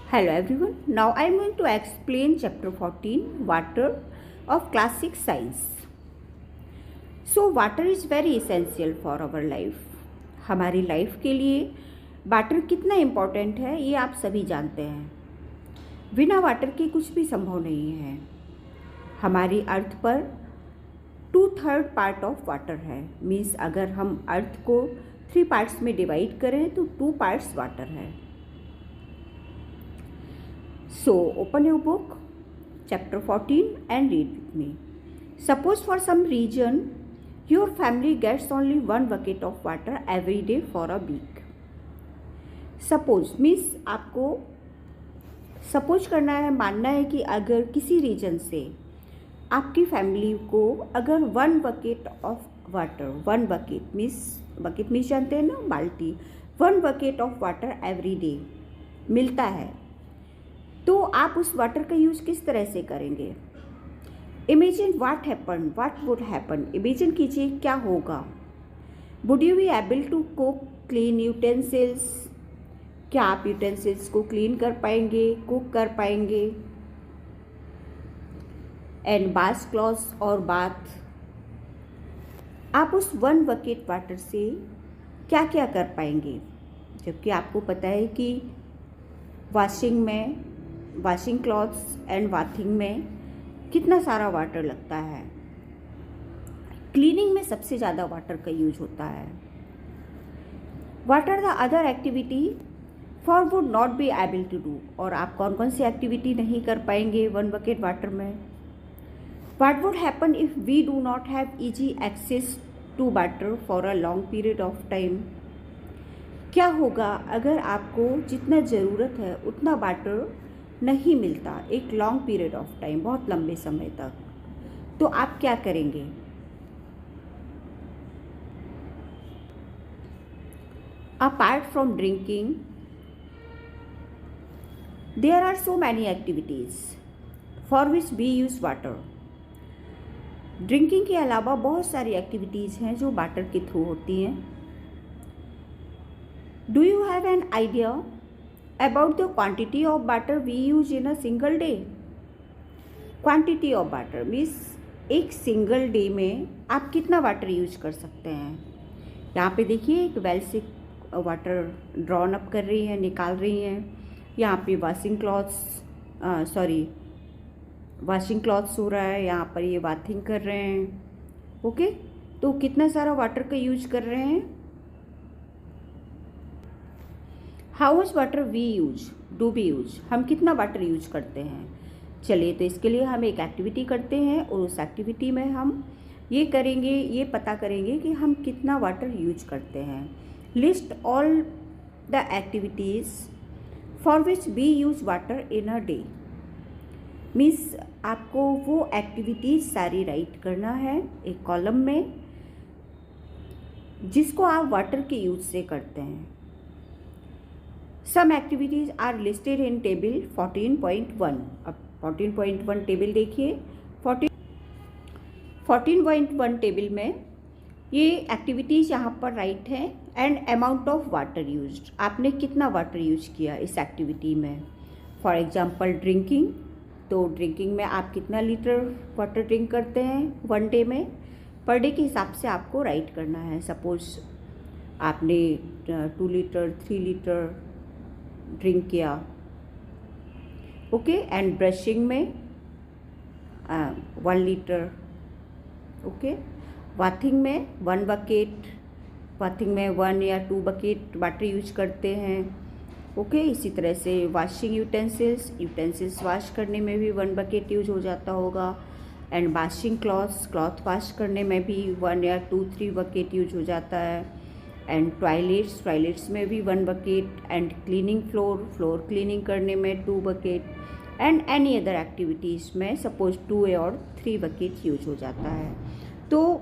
Hello everyone. Now I am going to explain chapter 14 water of class 6 science. So water is very essential for our life. हमारी life के लिए water कितना important है ये आप सभी जानते हैं. बिना वाटर के कुछ भी संभव नहीं है. हमारी अर्थ पर 2/3 पार्ट ऑफ वाटर है. मीन्स अगर हम अर्थ को 3 पार्ट्स में डिवाइड करें तो 2 पार्ट्स वाटर है. So open your book, chapter 14 and read with me. Suppose for some reason your family gets only 1 bucket of water every day for a week. Suppose means आपको suppose करना है, मानना है कि अगर किसी रीजन से आपकी फैमिली को अगर 1 bucket of water, 1 bucket means जानते हैं ना, बाल्टी, 1 bucket of water every day मिलता है, तो आप उस वाटर का यूज किस तरह से करेंगे. Imagine what would happen. Imagine कीजिए क्या होगा. Would you be able to cook, clean utensils. क्या आप यूटेंसिल्स को क्लीन कर पाएंगे, कुक कर पाएंगे. एंड बाथ क्लॉथ्स और बाथ. आप उस 1 बकेट वाटर से क्या क्या कर पाएंगे, जबकि आपको पता है कि वॉशिंग क्लॉथ्स एंड बाथिंग में कितना सारा वाटर लगता है. क्लीनिंग में सबसे ज़्यादा वाटर का यूज होता है. What are the other activity for would not be able to do. और आप कौन कौन सी एक्टिविटी नहीं कर पाएंगे 1 बकेट वाटर में. What would happen if we do not have easy access to water for a long period of time. क्या होगा अगर आपको जितना ज़रूरत है उतना वाटर नहीं मिलता एक लॉन्ग पीरियड ऑफ टाइम, बहुत लंबे समय तक, तो आप क्या करेंगे. Apart from drinking there are so many activities for which we use water. Drinking के अलावा बहुत सारी एक्टिविटीज़ हैं जो वाटर के थ्रू होती हैं. Do you have an idea about the quantity of water we use in a single day? Quantity of water means एक सिंगल डे में आप कितना वाटर यूज कर सकते हैं. यहाँ पे देखिए एक वेल से वाटर ड्रॉन अप कर रही है, निकाल रही हैं. यहाँ पे वॉशिंग क्लॉथ्स हो रहा है, यहाँ पर ये बाथिंग कर रहे हैं. ओके, तो कितना सारा वाटर का यूज कर रहे हैं. How much water do we use. हम कितना वाटर यूज करते हैं. चलिए, तो इसके लिए हम एक एक्टिविटी करते हैं और उस एक्टिविटी में हम ये पता करेंगे कि हम कितना वाटर यूज करते हैं. List all the activities for which we use water in a day. Means आपको वो एक्टिविटीज़ सारी राइट करना है एक कॉलम में जिसको आप वाटर के यूज से करते हैं. Some activities are listed in table 14.1. अब 14.1 टेबल देखिए. 14.1 टेबल में ये एक्टिविटीज़ यहाँ पर राइट है. And amount of water used, आपने कितना वाटर यूज किया इस एक्टिविटी में. फॉर एग्जांपल ड्रिंकिंग, तो ड्रिंकिंग में आप कितना लीटर वाटर ड्रिंक करते हैं 1 डे में. पर डे के हिसाब से आपको राइट करना है. सपोज आपने 2 लीटर 3 लीटर ड्रिंक किया. ओके, एंड ब्रशिंग में 1 लीटर. ओके, बाथिंग में 1 बकेट, बाथिंग में 1 या 2 बकेट वाटर यूज करते हैं. ओके, इसी तरह से वॉशिंग यूटेंसिल्स वॉश करने में भी 1 बकेट यूज हो जाता होगा. एंड वॉशिंग क्लॉथ वॉश करने में भी 1 या 2-3 बकेट यूज हो जाता है. एंड टॉयलेट्स में भी 1 बकेट. एंड क्लीनिंग फ्लोर क्लीनिंग करने में 2 bucket. And any other activities में सपोज 2 और 3 बकेट यूज हो जाता है. तो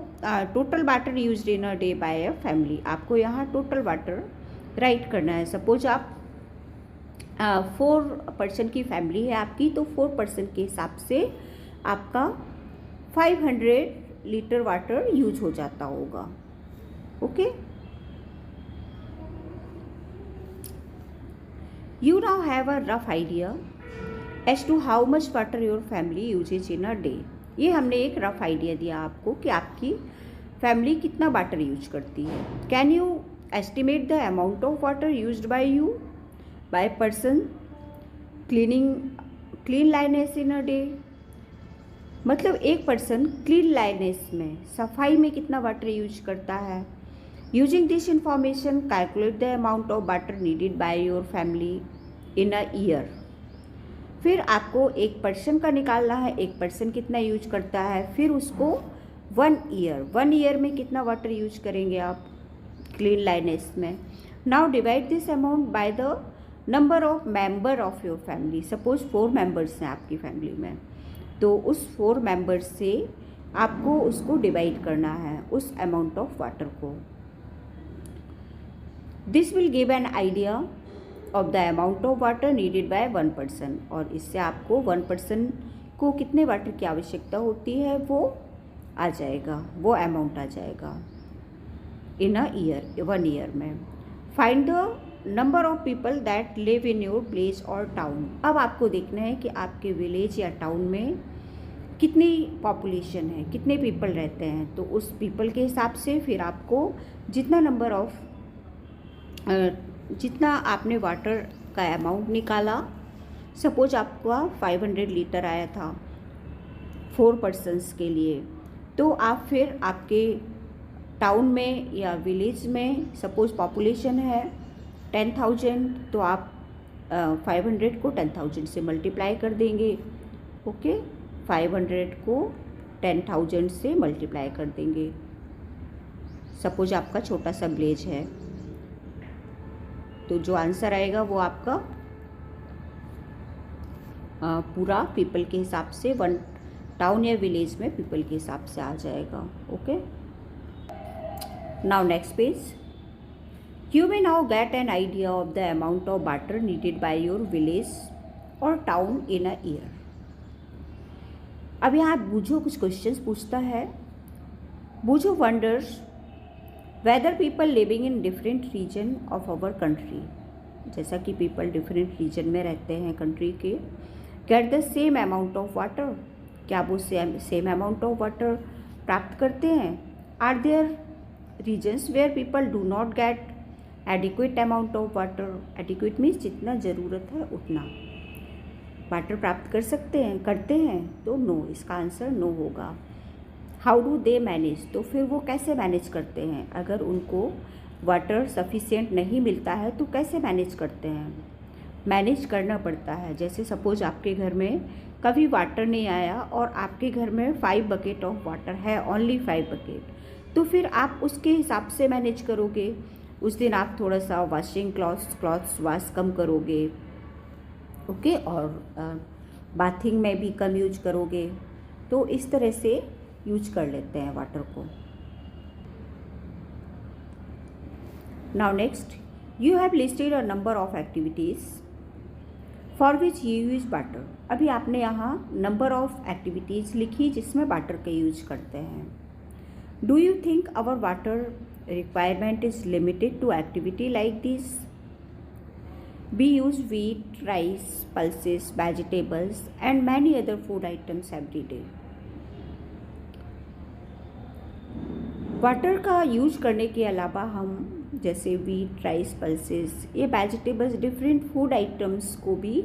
total water used in a day by a family, आपको यहाँ टोटल वाटर राइट करना है. सपोज आप 4 पर्सन की फैमिली है आपकी, तो 4 पर्सन के हिसाब से आपका 500 लीटर वाटर यूज हो जाता होगा. Okay, You now have a rough idea as to how much water your family uses in a day. ये हमने एक रफ आइडिया दिया आपको कि आपकी फैमिली कितना वाटर यूज करती है. Can you estimate the amount of water used by you by person cleanliness in a day. मतलब एक पर्सन क्लीन लाइनेस में, सफाई में कितना वाटर यूज करता है. Using this information calculate the amount of water needed by your family in a year. फिर आपको एक पर्सन का निकालना है, एक पर्सन कितना यूज करता है, फिर उसको 1 ईयर में कितना वाटर यूज करेंगे आप क्लीन लाइनेस में. Now divide this amount by the number of member of your family. Suppose 4 members हैं आपकी फैमिली में, तो उस 4 मेंबर्स से आपको उसको डिवाइड करना है, उस अमाउंट ऑफ वाटर को. This will give an idea of the amount of water needed bye 1 person. और इससे आपको 1 पर्सन को कितने वाटर की आवश्यकता होती है वो आ जाएगा, वो अमाउंट आ जाएगा इन अ ईयर, 1 ईयर में. Find the number of people that live in your village और टाउन. अब आपको देखना है कि आपके विलेज या टाउन में कितनी पॉपुलेशन है, कितने पीपल रहते हैं. तो उस पीपल के हिसाब से फिर आपको जितना आपने वाटर का अमाउंट निकाला, सपोज आपका 500 लीटर आया था 4 पर्सन्स के लिए, तो आप फिर आपके टाउन में या विलेज में सपोज पॉपुलेशन है 10,000, तो आप 500 को 10,000 से मल्टीप्लाई कर देंगे. ओके, 500 को 10,000 से मल्टीप्लाई कर देंगे. सपोज आपका छोटा सा विलेज है, तो जो आंसर आएगा वो आपका पूरा पीपल के हिसाब से, 1 टाउन या विलेज में पीपल के हिसाब से आ जाएगा. Okay, now next page. You may now get an idea of the amount of water needed by your village or town in a year. अब यहाँ बूझो कुछ क्वेश्चंस पूछता है. बूझो wonders whether people living in different region of our country, जैसा कि people different region में रहते हैं कंट्री के, get the same amount of water. क्या वो same amount of water प्राप्त करते हैं. Are there regions where people do not get adequate amount of water. adequate means जितना ज़रूरत है उतना वाटर प्राप्त करते हैं, तो नो, इसका आंसर नो होगा. हाउ डू दे मैनेज, तो फिर वो कैसे मैनेज करते हैं. अगर उनको वाटर सफिशिएंट नहीं मिलता है तो कैसे मैनेज करते हैं. मैनेज करना पड़ता है. जैसे सपोज आपके घर में कभी वाटर नहीं आया और आपके घर में 5 बकेट ऑफ वाटर है, ओनली 5 बकेट, तो फिर आप उसके हिसाब से मैनेज करोगे. उस दिन आप थोड़ा सा वॉशिंग क्लॉथ्स वाश कम करोगे. ओके, और बाथिंग में भी कम यूज करोगे. तो इस तरह से यूज कर लेते हैं वाटर को. Now next, you have listed a number of activities for which you use water. अभी आपने यहाँ नंबर ऑफ एक्टिविटीज़ लिखी जिसमें वाटर का यूज करते हैं. Do you think our water requirement is limited to activity like this? We use wheat, rice, pulses, vegetables and many other food items every day. Water का use करने के अलावा हम जैसे वीट, राइस, पल्सेस, ये vegetables, different food items को भी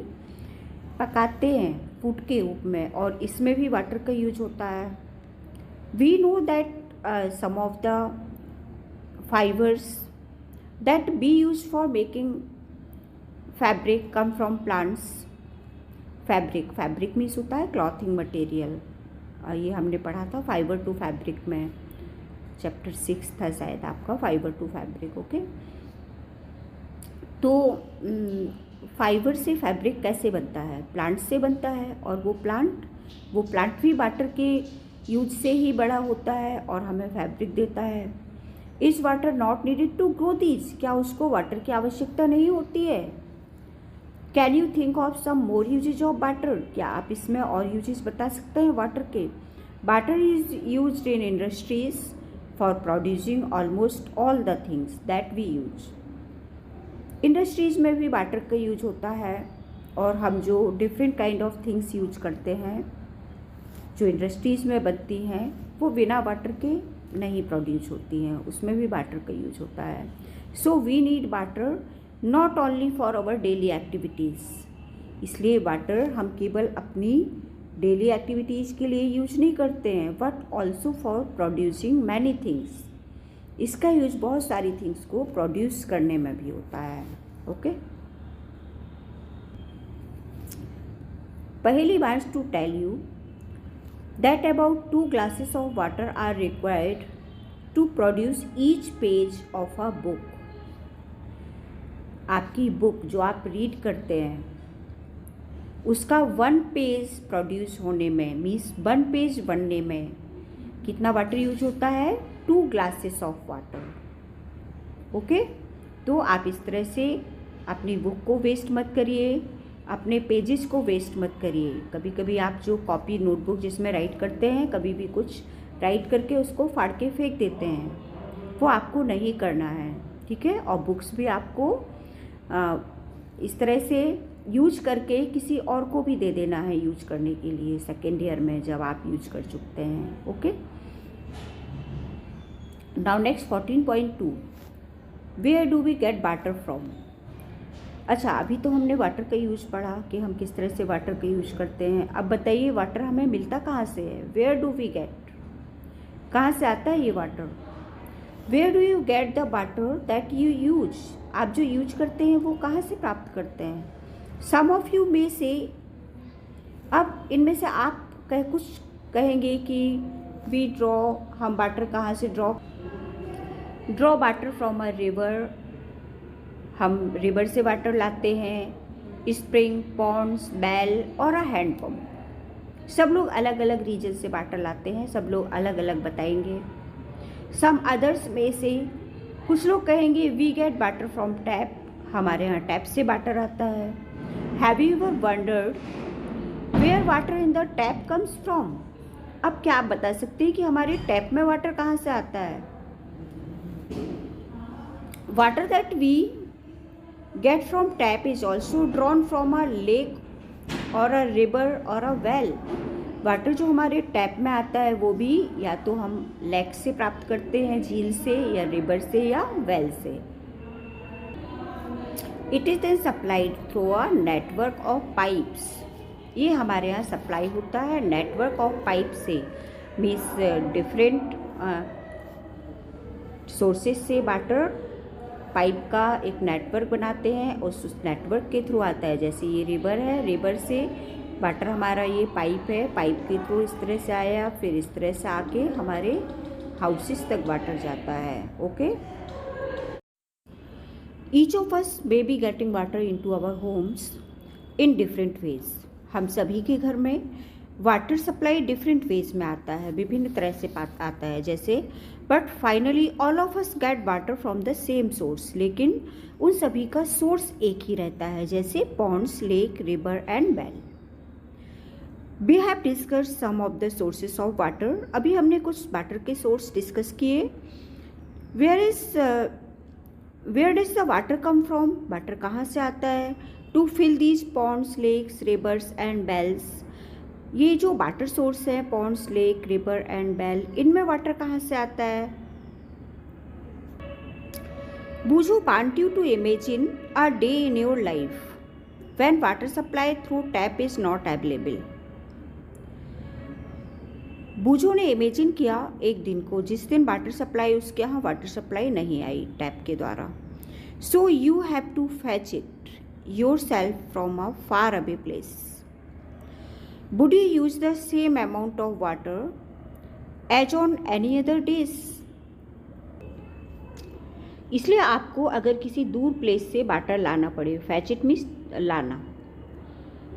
पकाते हैं फूड के रूप में, और इसमें भी वाटर का यूज होता है. We know that some of the fibers that we use for making fabric come from plants. fabric means होता है क्लॉथिंग मटेरियल. ये हमने पढ़ा था फाइबर टू फैब्रिक में, चैप्टर 6 था शायद आपका, फाइबर टू फैब्रिक. ओके, तो फाइबर से फैब्रिक कैसे बनता है, प्लांट से बनता है, और वो प्लांट भी वाटर के यूज से ही बड़ा होता है और हमें फैब्रिक देता है. Is water not needed to grow these, क्या उसको वाटर की आवश्यकता नहीं होती है. Can you think of some more usages of water, क्या आप इसमें और यूजेज बता सकते हैं वाटर के. Water is used in industries for producing almost all the things that we use. Industries में भी वाटर का यूज होता है, और हम जो different kind of things use करते हैं जो इंडस्ट्रीज़ में बनती हैं वो बिना वाटर के नहीं प्रोड्यूस होती हैं, उसमें भी वाटर का यूज होता है। So we need water not only for our daily activities, इसलिए वाटर हम केवल अपनी डेली एक्टिविटीज़ के लिए यूज नहीं करते हैं but also for producing many things. इसका यूज बहुत सारी थिंग्स को प्रोड्यूस करने में भी होता है। ओके, पहली wants to tell you that about 2 glasses of water are required to produce each page of a book। आपकी बुक जो आप रीड करते हैं उसका 1 पेज प्रोड्यूस होने में मीन्स 1 पेज बनने में कितना वाटर यूज होता है? 2 ग्लासेस ऑफ वाटर। ओके, तो आप इस तरह से अपनी बुक को वेस्ट मत करिए, अपने पेजेस को वेस्ट मत करिए। कभी कभी आप जो कॉपी नोटबुक जिसमें राइट करते हैं, कभी भी कुछ राइट करके उसको फाड़ के फेंक देते हैं, वो आपको नहीं करना है, ठीक है। और बुक्स भी आपको इस तरह से यूज करके किसी और को भी दे देना है यूज करने के लिए सेकेंड ईयर में जब आप यूज कर चुकते हैं। Okay, now next 14.2 where do we get water from. अच्छा, अभी तो हमने वाटर का यूज पढ़ा कि हम किस तरह से वाटर का यूज करते हैं। अब बताइए वाटर हमें मिलता कहाँ से है? वेयर डू वी गेट, कहाँ से आता है ये water? Where do you get the water that you use, आप जो यूज करते हैं वो कहाँ से प्राप्त करते हैं? सम ऑफ यू में से, अब इनमें से आप कुछ कहेंगे कि वी ड्रॉ, हम वाटर कहाँ से draw water from a river, हम रिवर से वाटर लाते हैं, स्प्रिंग, पॉन्ड्स, बेल और अ हैंडपम्प। सब लोग अलग अलग रीजन से वाटर लाते हैं, सब लोग अलग अलग बताएंगे। सम अदर्स में से कुछ लोग कहेंगे we get water from tap, हमारे यहाँ टैप से वाटर आता है। Have you ever wondered where water in the tap comes from. अब क्या आप बता सकते हैं कि हमारे टैप में वाटर कहाँ से आता है? Water that we get from tap is also drawn from a lake or a river or a well। Water जो हमारे टैप में आता है वो भी या तो हम लेक से प्राप्त करते हैं, झील से या रिवर से या वेल से। It is then supplied through a network of pipes, ये हमारे यहाँ सप्लाई होता है नेटवर्क ऑफ पाइप से, मीन्स डिफरेंट सोर्सेस से वाटर पाइप का एक नेटवर्क बनाते हैं और उस नेटवर्क के थ्रू आता है। जैसे ये रिवर है, रिवर से वाटर हमारा ये पाइप है, पाइप के थ्रू इस तरह से आया, फिर इस तरह से आके हमारे हाउसेस तक वाटर जाता है। Okay, each of us may be getting water into our homes in different ways. हम सभी के घर में वाटर सप्लाई डिफरेंट वेज में आता है, विभिन्न तरह से आता है। जैसे but finally all of us gate water from the same source, लेकिन उन सभी का सोर्स एक ही रहता है, जैसे ponds, lake, river and well. We have discuss some of the sources of water, अभी हमने कुछ वाटर के सोर्स डिस्कस किए। Where does the water come from, water कहाँ से आता है? To fill these ponds, lakes, rivers and wells, ये जो वाटर सोर्स है ponds, lake, river and well, इनमें वाटर कहाँ से आता है? बुझू want you to imagine a day in your life when water supply through tap is not available. बुझू ने इमेजिन किया एक दिन को जिस दिन वाटर सप्लाई, उसके यहाँ वाटर सप्लाई नहीं आई टैप के द्वारा। So you have to fetch it yourself from a far away place. Would you use the same amount of water as on any other days? इसलिए आपको अगर किसी दूर प्लेस से वाटर लाना पड़े, फैच इट मीन्स लाना,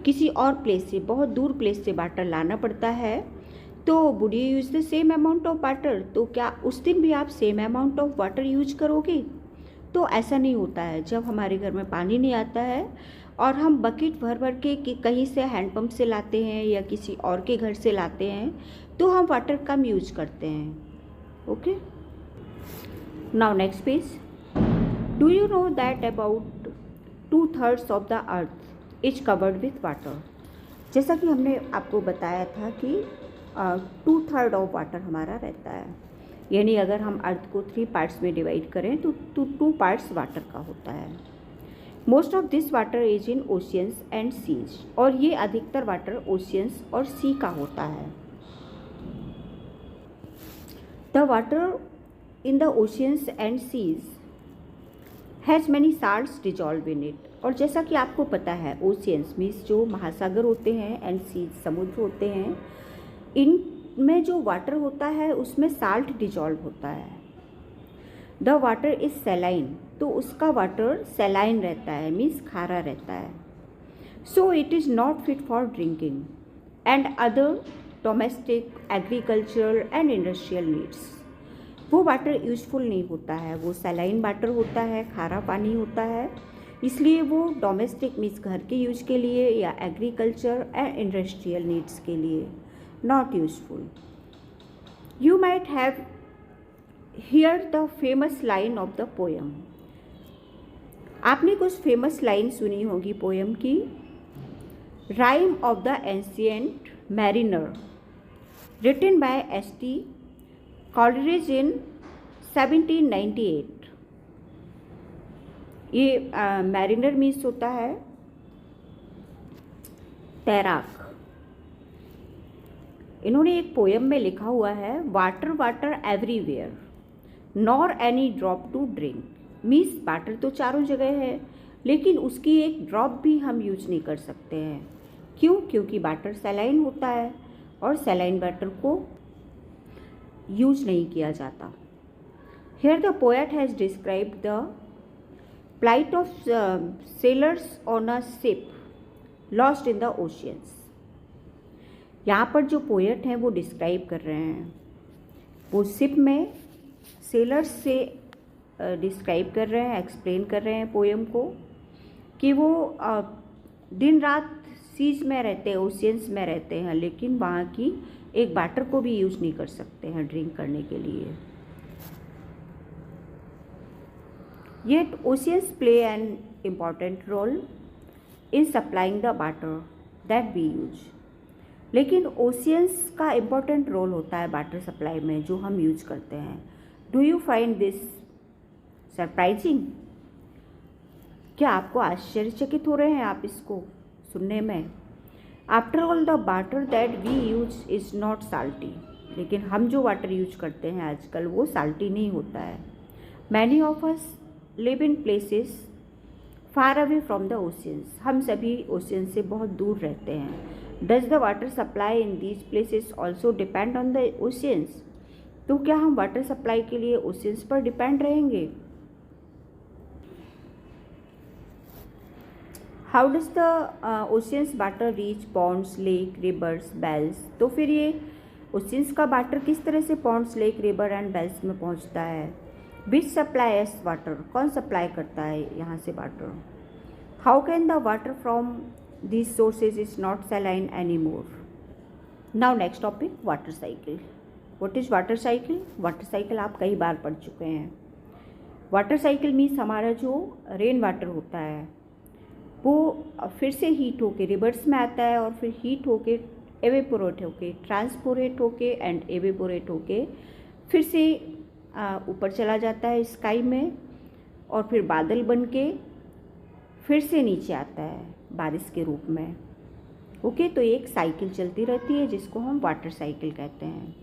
किसी और प्लेस से, बहुत दूर प्लेस से वाटर लाना पड़ता है, तो would you use the same amount of water, तो क्या उस दिन भी आप same amount of water use करोगे? तो ऐसा नहीं होता है। जब हमारे घर में पानी नहीं आता है और हम बकेट भर भर के कहीं से हैंडपम्प से लाते हैं या किसी और के घर से लाते हैं, तो हम वाटर कम यूज करते हैं। Okay, now next page. Do you know that about 2/3 of the earth is covered with water. जैसा कि हमने आपको बताया था कि 2/3 ऑफ वाटर हमारा रहता है, यानी अगर हम अर्थ को 3 पार्ट्स में डिवाइड करें तो 2 पार्ट्स वाटर का होता है। Most of this water is in oceans and seas, और ये अधिकतर वाटर ओशियंस और सी का होता है। The water in the oceans and seas has many salts dissolve in it, और जैसा कि आपको पता है ओशियंस मीन्स जो महासागर होते हैं एंड सीज समुद्र होते हैं, इनमें जो वाटर होता है उसमें साल्ट डिजॉल्व होता है। द वाटर इज सैलाइन, तो उसका वाटर सैलाइन रहता है मीन्स खारा रहता है। So it is not fit for drinking and other domestic agriculture and industrial needs. वो वाटर यूजफुल नहीं होता है, वो सैलाइन वाटर होता है, खारा पानी होता है, इसलिए वो डोमेस्टिक मीन्स घर के यूज के लिए या एग्रीकल्चर एंड इंडस्ट्रियल नीड्स के लिए not useful. You might have hear the famous line of the poem. आपने कुछ फेमस लाइन सुनी होगी पोएम की। Rime of the ancient mariner written by S T. Coleridge in 1798। ये मैरिनर मीन्स होता है तैराक। इन्होंने एक पोएम में लिखा हुआ है, water water everywhere nor any drop to drink. Means water तो चारों जगह है, लेकिन उसकी एक ड्रॉप भी हम यूज नहीं कर सकते हैं। क्यों? क्योंकि वाटर सैलाइन होता है और सैलाइन वाटर को यूज नहीं किया जाता। Here the poet has described the plight of sailors on a ship lost in the oceans। यहाँ पर जो पोएट हैं वो डिस्क्राइब कर रहे हैं, वो शिप में सेलर्स से डिस्क्राइब कर रहे हैं, एक्सप्लेन कर रहे हैं पोएम को कि वो दिन रात सीज में रहते हैं, ओशियंस में रहते हैं, लेकिन वहाँ की एक वाटर को भी यूज नहीं कर सकते हैं ड्रिंक करने के लिए। Yet oceans play an important role in supplying the water that we use। लेकिन ओशियंस का इम्पोर्टेंट रोल होता है वाटर सप्लाई में जो हम यूज करते हैं। Do you find this surprising? क्या आपको आश्चर्यचकित हो रहे हैं आप इसको सुनने में? After all the water that we use is not salty. लेकिन हम जो वाटर यूज करते हैं आजकल वो साल्टी नहीं होता है। Many of us live in places far away from the oceans. हम सभी ओशियन से बहुत दूर रहते हैं। Does the water supply in these places also depend on the oceans? तो क्या हम वाटर सप्लाई के लिए ओशियंस पर डिपेंड रहेंगे? How does the oceans water reach ponds, lake, rivers, wells? तो फिर ये ओशियंस का वाटर किस तरह से ponds, lake, river and wells में पहुंचता है? Which supplies water? कौन सप्लाई करता है यहाँ से water? How can the water from these sources is not saline anymore? Now next topic, water cycle. What is water cycle? water cycle आप कई बार पढ़ चुके हैं। वाटर साइकिल मीन्स हमारा जो रेन वाटर होता है वो फिर से हीट होके रिवर्स में आता है और फिर हीट होके एवेपोरेट होके, ट्रांसपोरेट होके एंड एवेपोरेट होके फिर से ऊपर चला जाता है स्काई में, और फिर बादल बन के फिर से नीचे आता है बारिश के रूप में। ओके, तो एक साइकिल चलती रहती है जिसको हम वाटर साइकिल कहते हैं।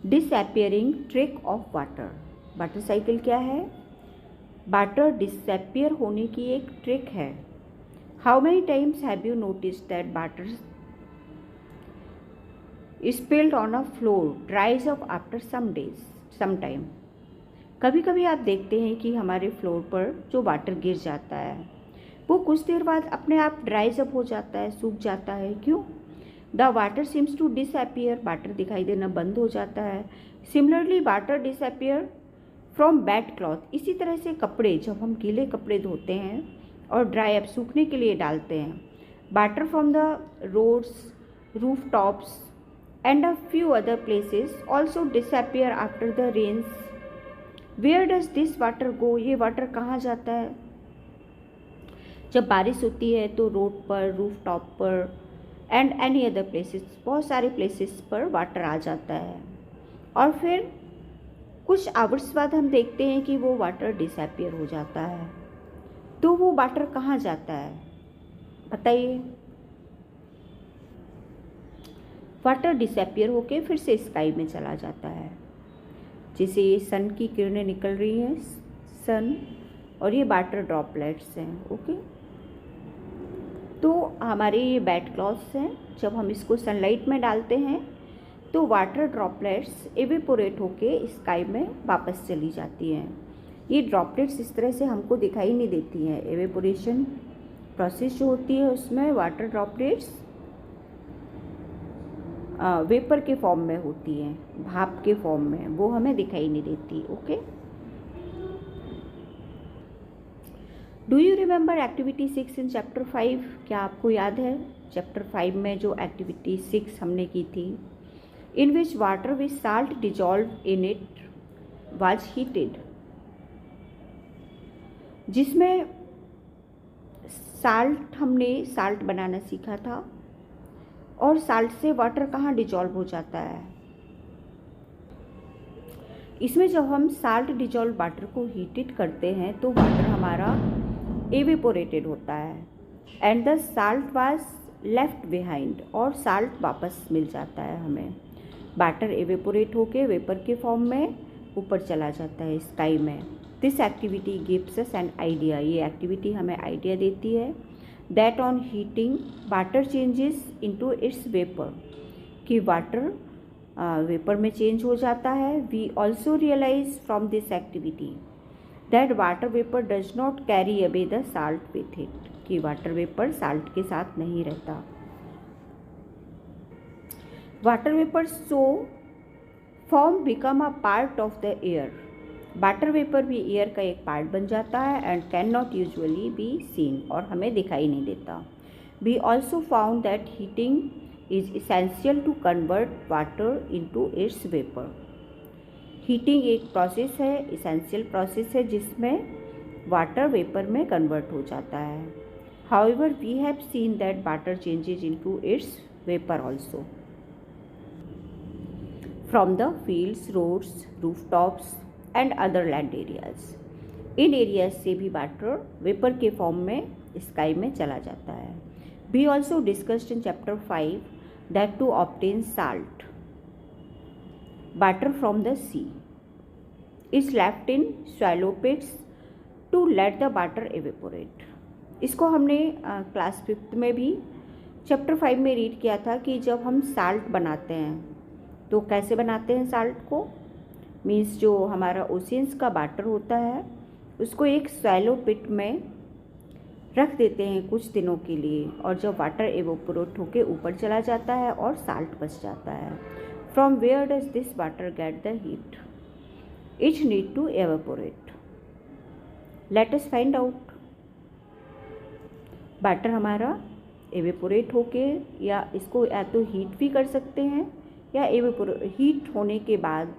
Disappearing trick of water. Water cycle क्या है? वाटर डिसअपियर होने की एक ट्रिक है। How many times have you noticed that water spilled on a floor dries up after some days, some time? कभी कभी आप देखते हैं कि हमारे फ्लोर पर जो वाटर गिर जाता है वो कुछ देर बाद अपने आप ड्राइज अप हो जाता है, सूख जाता है। क्यों? The water seems to disappear. Water दिखाई देना बंद हो जाता है। Similarly water disappear from wet cloth. इसी तरह से कपड़े, जब हम गीले कपड़े धोते हैं और ड्राई अप सूखने के लिए डालते हैं, water from the roads, roof tops and a few other places also disappear after the rains. Where does this water go? ये वाटर कहाँ जाता है? जब बारिश होती है तो रोड पर, रूफ टॉप पर एंड एनी अदर प्लेसेस, बहुत सारे प्लेसेस पर वाटर आ जाता है और फिर कुछ आवर्स बाद हम देखते हैं कि वो वाटर डिसअपियर हो जाता है। तो वो वाटर कहाँ जाता है बताइए? वाटर डिसअपियर होके फिर से स्काई में चला जाता है। जैसे ये सन की किरणें निकल रही हैं, सन, और ये वाटर ड्रॉपलेट्स हैं। ओके, तो हमारे ये बेड क्लॉथ्स हैं, जब हम इसको सनलाइट में डालते हैं तो वाटर ड्रॉपलेट्स एवेपोरेट होके स्काई में वापस चली जाती हैं। ये ड्रॉपलेट्स इस तरह से हमको दिखाई नहीं देती हैं। एवेपोरेशन प्रोसेस जो होती है उसमें वाटर ड्रॉपलेट्स वेपर के फॉर्म में होती हैं, भाप के फॉर्म में, वो हमें दिखाई नहीं देती। Okay, do you remember activity 6 in chapter 5? क्या आपको याद है चैप्टर 5 में जो एक्टिविटी 6 हमने की थी? In which water which salt dissolve in it was heated, जिसमें हमने साल्ट बनाना सीखा था और साल्ट से वाटर कहाँ डिजॉल्व हो जाता है? इसमें जब हम साल्ट डिजॉल्व वाटर को हीटेड करते हैं तो वाटर हमारा एवेपोरेटेड होता है and the salt was left behind, और साल्ट वापस मिल जाता है हमें। वाटर एवेपोरेट होके वेपर के फॉर्म में ऊपर चला जाता है स्काई में। This activity gives us an idea, ये एक्टिविटी हमें आइडिया देती है that on heating water changes into its vapour, कि वाटर वेपर में चेंज हो जाता है। We also realise from this activity that water vapour does not carry away the salt with it, कि वाटर वेपर साल्ट के साथ नहीं रहता। Water vapour so form become a part of the air, water vapour भी air का एक part बन जाता है and cannot usually be seen, और हमें दिखाई नहीं देता। We also found that heating is essential to convert water into its vapour. Heating एक प्रोसेस है, इसेंशियल प्रोसेस है, जिसमें वाटर वेपर में कन्वर्ट हो जाता है। However we have seen that water changes into its vapour also from the fields, roads, rooftops and other land areas. इन areas से भी वाटर वेपर के फॉर्म में स्काई में चला जाता है। We also discussed in chapter 5 that to obtain salt water from the sea is left in shallow pits to let the water evaporate. इसको हमने क्लास 5th में भी चैप्टर 5 में रीड किया था कि जब हम साल्ट बनाते हैं तो कैसे बनाते हैं साल्ट को, मीन्स जो हमारा ओशियंस का वाटर होता है उसको एक शैलो पिट में रख देते हैं कुछ दिनों के लिए, और जब वाटर एवेपोरेट होके ऊपर चला जाता है और साल्ट बच जाता है। From where does this water get the heat it need to evaporate? Let us find out. Water हमारा एवेपोरेट होके, या इसको या तो हीट भी कर सकते हैं या हीट होने के बाद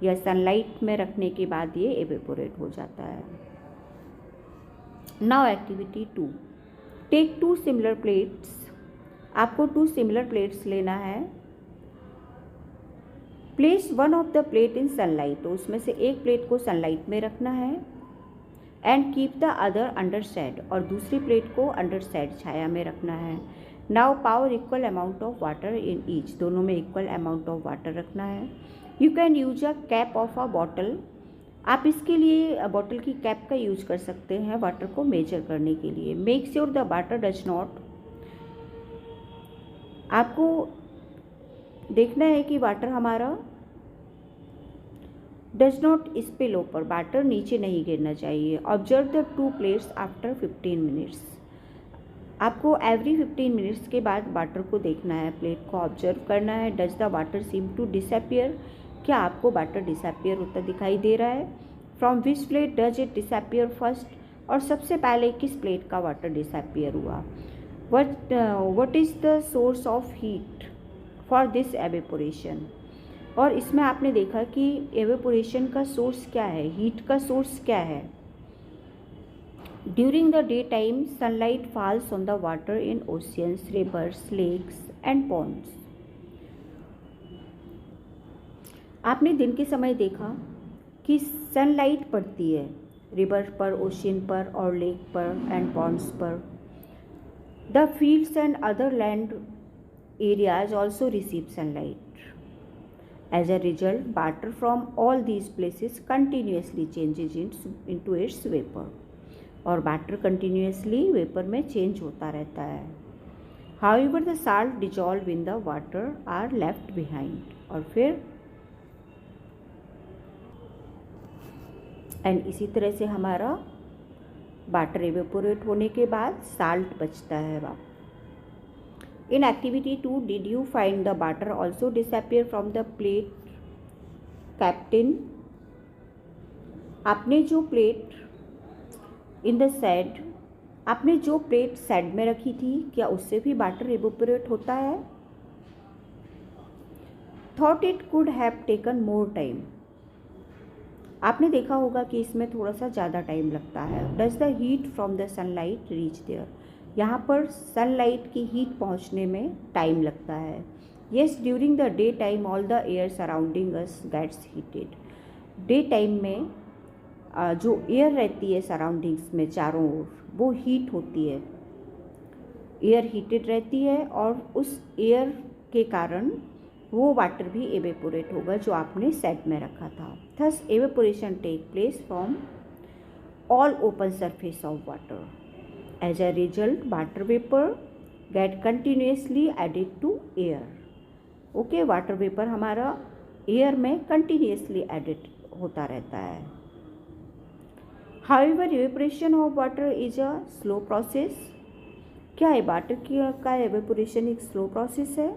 या सनलाइट में रखने के बाद ये एवेपोरेट हो जाता है। Now activity 2, take 2 similar plates. आपको 2 सिमिलर प्लेट्स लेना है। Place one of the plate in sunlight, तो उसमें से एक प्लेट को सनलाइट में रखना है and keep the other under shade, और दूसरी प्लेट को अंडर शेड, छाया में रखना है। Now power equal amount of water in each, दोनों में इक्वल अमाउंट ऑफ वाटर रखना है। You can use a cap of a bottle, आप इसके लिए बॉटल की कैप का यूज कर सकते हैं वाटर को मेजर करने के लिए। Make sure the water does not, आपको देखना है कि वाटर हमारा does not spill over, water नीचे नहीं गिरना चाहिए। Observe the 2 plates after 15 minutes, आपको एवरी 15 मिनट्स के बाद वाटर को देखना है, प्लेट को ऑब्जर्व करना है। Does the water seem to disappear, क्या आपको वाटर डिसअपियर होता दिखाई दे रहा है? From which plate does it disappear first, और सबसे पहले किस प्लेट का वाटर डिसअपियर हुआ? What is the source of heat for this evaporation, और इसमें आपने देखा कि एवेपोरेशन का सोर्स क्या है, हीट का सोर्स क्या है? During the daytime, sunlight falls on the water in oceans, rivers, lakes and ponds. आपने दिन के समय देखा कि सनलाइट पड़ती है रिवर पर, ओशियन पर और लेक पर एंड पॉन्ड्स पर. The fields and other land areas also receive sunlight. As a result, water from all these places continuously changes into its vapor. और वाटर कंटिन्यूसली वेपर में change होता रहता है. However, the salt dissolved in the water are left behind. और फिर and इसी तरह से हमारा वाटर एवेपोरेट होने के बाद साल्ट बचता है. In activity 2, did you find the water also disappear from the plate, captain? आपने जो प्लेट इन द सैड, आपने जो प्लेट सैड में रखी थी, क्या उससे भी वाटर एवेपोरेट होता है? Thought it could have taken more time. आपने देखा होगा कि इसमें थोड़ा सा ज़्यादा टाइम लगता है. Does the heat from the sunlight reach there. यहाँ पर सनलाइट की हीट पहुँचने में टाइम लगता है. Yes, during the day time all the air surrounding us gets heated. Day time में जो एयर रहती है सराउंडिंग्स में चारों ओर, वो हीट होती है. एयर हीटेड रहती है और उस एयर के कारण वो वाटर भी एवेपोरेट होगा जो आपने सेट में रखा था. Thus evaporation take place from all open surface of water. As a result, water vapor get continuously added to air. Okay, water vapour हमारा एयर में कंटिन्यूसली एडिट होता रहता है. However, evaporation of water is a slow process. क्या है water का evaporation एक slow process है.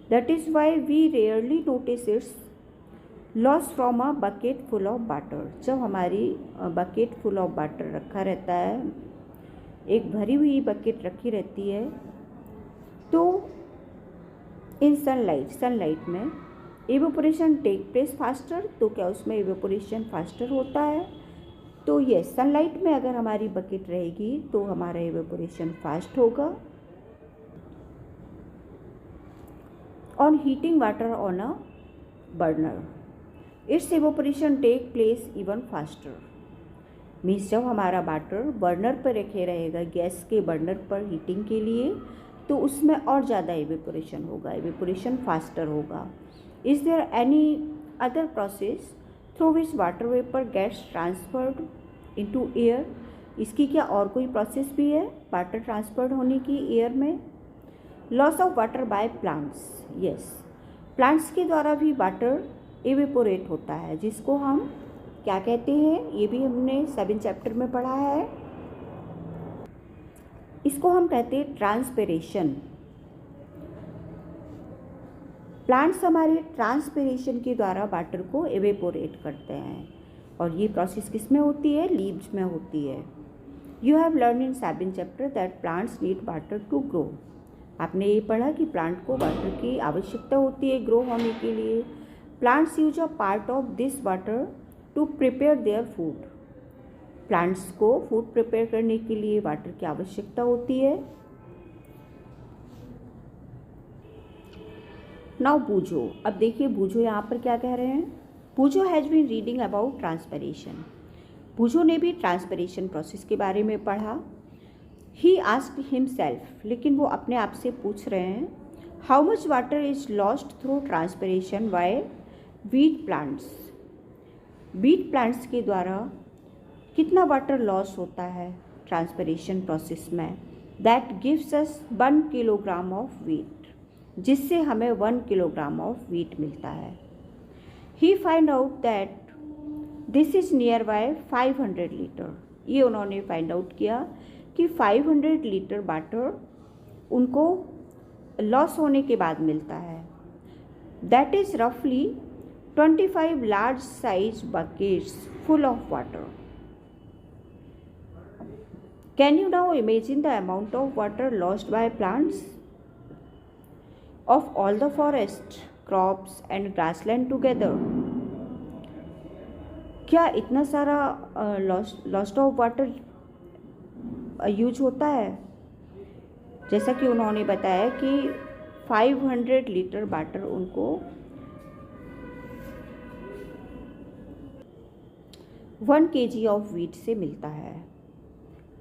That is why we rarely notice its loss from a bucket full of water. जब हमारी बकेट फुल ऑफ वाटर रखा रहता है, एक भरी हुई बकेट रखी रहती है, तो इन सनलाइट में एवेपोरेशन टेक प्लेस फास्टर. तो क्या उसमें एवेपोरेशन फास्टर होता है? तो यस, सनलाइट में अगर हमारी बकेट रहेगी तो हमारा एवेपोरेशन फास्ट होगा. On heating water on a burner, its evaporation take place even faster. Means जब हमारा वाटर बर्नर पर रखे रहेगा, गैस के बर्नर पर हीटिंग के लिए, तो उसमें और ज़्यादा एवेपोरेशन होगा, एवेपोरेशन फास्टर होगा. Is there any other process through which water vapour gets transferred into air. इसकी क्या और कोई प्रोसेस भी है वाटर ट्रांसफर्ड होने की एयर में? Loss of water by plants. Yes, plants के द्वारा भी वाटर एवेपोरेट होता है, जिसको हम क्या कहते हैं, ये भी हमने 7 चैप्टर में पढ़ा है. इसको हम कहते हैं ट्रांसपिरेशन. प्लांट्स हमारे ट्रांसपिरेशन के द्वारा वाटर को एवेपोरेट करते हैं. और ये प्रोसेस किस में होती है? लीव्स में होती है. You have learn in 7 chapter that plants need water to grow. आपने ये पढ़ा कि प्लांट को वाटर की आवश्यकता होती है ग्रो होने के लिए. Plants use a part of this water to prepare their food. Plants को फूड प्रिपेयर करने के लिए वाटर की आवश्यकता होती है. नाउ बूझो. अब देखिए बूझो यहाँ पर क्या कह रहे हैं. Boojho has been reading about transpiration. Boojho ने भी ट्रांसपिरेशन प्रोसेस के बारे में पढ़ा. ही आस्क्ड हिमसेल्फ, लेकिन वो अपने आप से पूछ रहे हैं, how much water is lost through transpiration by wheat plants. Wheat plants के द्वारा कितना वाटर लॉस होता है ट्रांसपिरेशन प्रोसेस में. That gives us 1 kilogram of wheat, जिससे हमें 1 किलोग्राम ऑफ वीट मिलता है. He find out that this is near by 500 litre. ये उन्होंने फाइंड आउट किया कि 500 लीटर वाटर उनको लॉस होने के बाद मिलता है. दैट इज़ रफली 25 large size buckets full of water. Can you now imagine the amount of water lost by plants? Of all the forest, crops and grassland together. क्या इतना सारा लॉस्ट ऑफ वाटर यूज होता है। जैसा कि उन्होंने बताया कि 500 लीटर वाटर उनको 1 kg ऑफ वीट से मिलता है।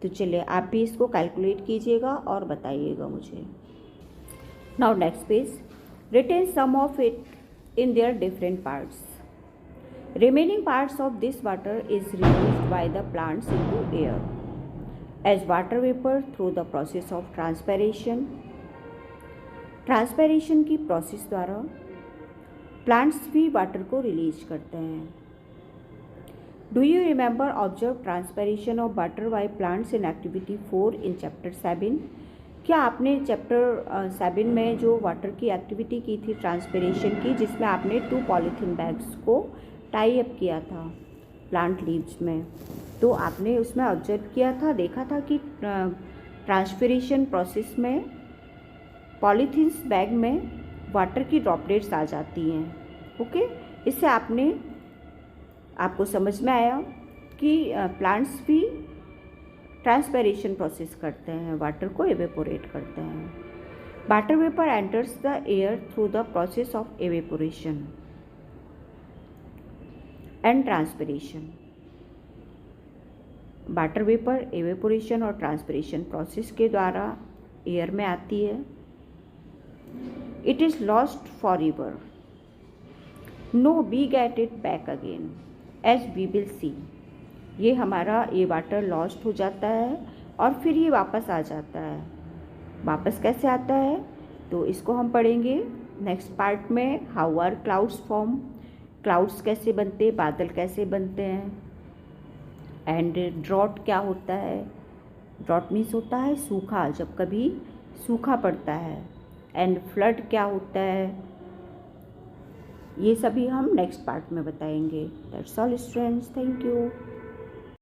तो चलिए आप भी इसको कैलकुलेट कीजिएगा और बताइएगा मुझे। Now next page, retain some of it in their different parts. Remaining parts of this water is released by the plants into air as water vapor through the process of transpiration. Transpiration की process द्वारा plants भी water को release करते हैं। Do you remember observe transpiration of water by plants in activity 4 in chapter 7? क्या आपने chapter 7 में जो वाटर की एक्टिविटी की थी ट्रांसपेरेशन की, जिसमें आपने 2 पॉलीथीन बैग्स को टाई अप किया था प्लांट लीव्स में, तो आपने उसमें ऑब्जर्व किया था, देखा था कि ट्रांसपिरेशन प्रोसेस में पॉलीथीन्स बैग में वाटर की ड्रॉपलेट्स आ जाती हैं। ओके, इससे आपको समझ में आया कि प्लांट्स भी ट्रांसपिरेशन प्रोसेस करते हैं, वाटर को एवेपोरेट करते हैं। Water vapour enters the air through the process of evaporation and transpiration. Water vapour evaporation और ट्रांसपिरेशन प्रोसेस के द्वारा एयर में आती है। It is lost forever, no we get it back again as we will see. ये water lost हो जाता है और फिर ये वापस आ जाता है। वापस कैसे आता है तो इसको हम पढ़ेंगे नेक्स्ट पार्ट में। How are clouds form, clouds कैसे बनते, बादल कैसे बनते हैं, एंड ड्रॉट क्या होता है। ड्रॉट मीन्स होता है सूखा, जब कभी सूखा पड़ता है। एंड फ्लड क्या होता है, ये सभी हम नेक्स्ट पार्ट में बताएंगे। That's all students, thank you.